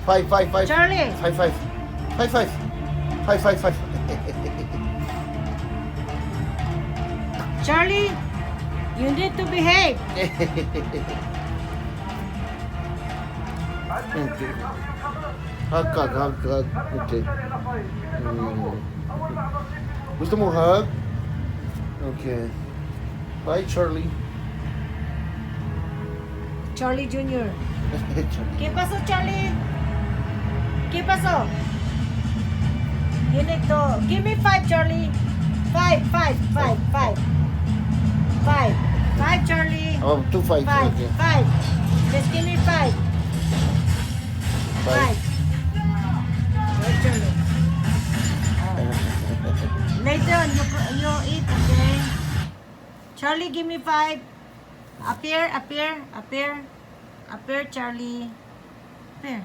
Five. Charlie. Five. Charlie, you need to behave. Okay. Hug. Okay. Gusto mo hug? Okay. Bye, Charlie. Charlie Jr. Charlie. ¿Qué pasó, Charlie? ¿Qué pasó? You need to give me 5, Charlie. 5, Charlie. Oh, 2-5. 5. Okay. Just give me 5. 5. Right, Charlie. Later on, you eat, okay? Charlie, give me 5. Appear, Charlie. Appear.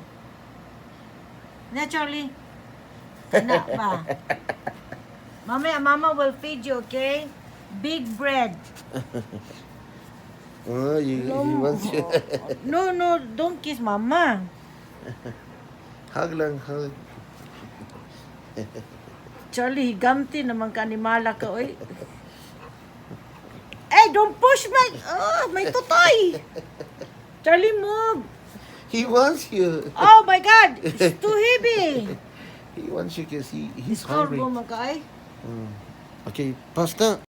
Na, Charlie. Na ba? Mama will feed you, okay? Big bread. Oh, he wants you. No, don't kiss Mama. Hug lang, hug. Charlie, higamti naman ka ni Mala ka, oy. Hey, don't push my... Oh, may tutoy. Charlie, move. He wants you. Oh my God, it's too heavy. He wants you because he's Discord hungry. mo, magkay. Okay, pasta.